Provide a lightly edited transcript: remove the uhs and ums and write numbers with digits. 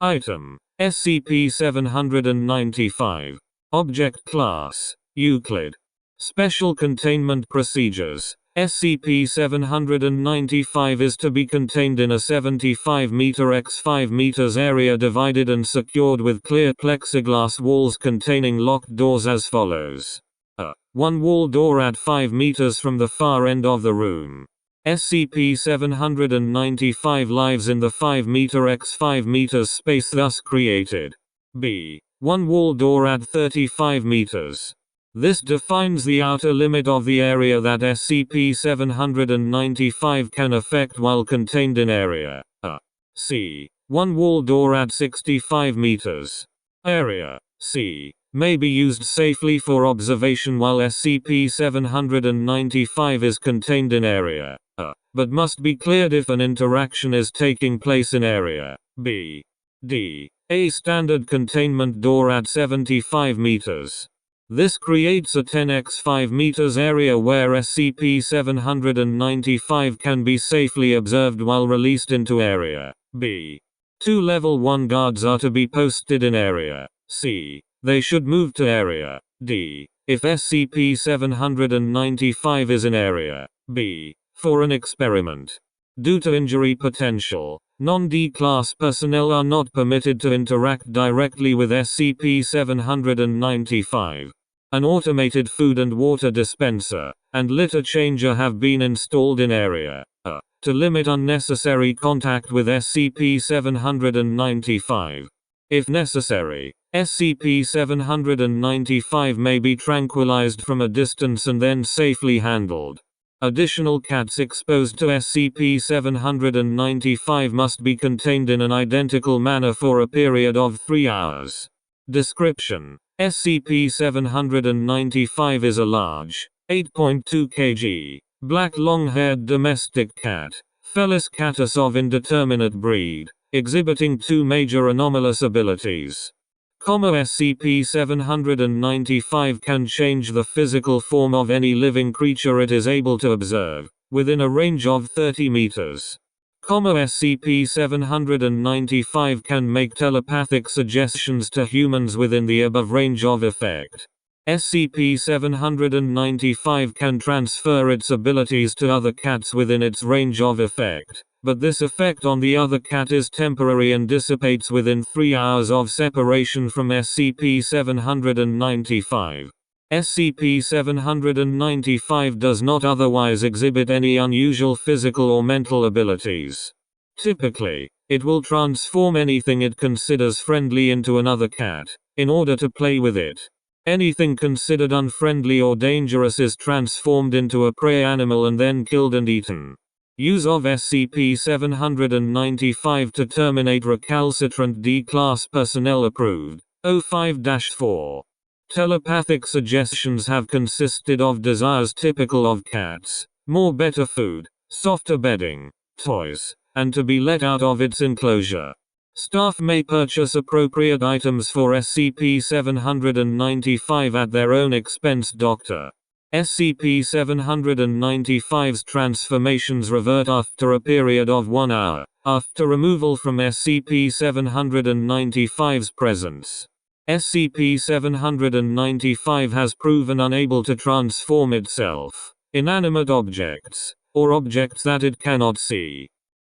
Item: SCP-795. Object Class: Euclid. Special Containment Procedures: SCP-795 is to be contained in a 75 x 5 meters area divided and secured with clear plexiglass walls containing locked doors as follows. One wall door at 5 meters from the far end of the room. SCP-795 lives in the 5 x 5 meters space thus created. B. One wall door at 35 meters. This defines the outer limit of the area that SCP-795 can affect while contained in area. C. One wall door at 65 meters. Area C may be used safely for observation while SCP-795 is contained in area, but must be cleared if an interaction is taking place in area. B. D. A standard containment door at 75 meters. This creates a 10 x 5 meters area where SCP-795 can be safely observed while released into area. B. 2 Level 1 guards are to be posted in area. C. They should move to area. D. If SCP-795 is in area. B. For an experiment. Due to injury potential, non-D class personnel are not permitted to interact directly with SCP-795. An automated food and water dispenser and litter changer have been installed in area to limit unnecessary contact with SCP-795. If necessary, SCP-795 may be tranquilized from a distance and then safely handled. Additional cats exposed to SCP-795 must be contained in an identical manner for a period of 3 hours. Description: SCP-795 is a large, 8.2 kg, black long-haired domestic cat, Felis catus of indeterminate breed, exhibiting 2 major anomalous abilities. SCP-795 can change the physical form of any living creature it is able to observe, within a range of 30 meters. SCP-795 can make telepathic suggestions to humans within the above range of effect. SCP-795 can transfer its abilities to other cats within its range of effect, but this effect on the other cat is temporary and dissipates within 3 hours of separation from SCP-795. SCP-795 does not otherwise exhibit any unusual physical or mental abilities. Typically, it will transform anything it considers friendly into another cat, in order to play with it. Anything considered unfriendly or dangerous is transformed into a prey animal and then killed and eaten. Use of SCP-795 to terminate recalcitrant D-Class personnel approved. 05-4. Telepathic suggestions have consisted of desires typical of cats: more better food, softer bedding, toys, and to be let out of its enclosure. Staff may purchase appropriate items for SCP-795 at their own expense. Dr. SCP-795's transformations revert after a period of 1 hour, after removal from SCP-795's presence. SCP-795 has proven unable to transform itself, inanimate objects, or objects that it cannot see,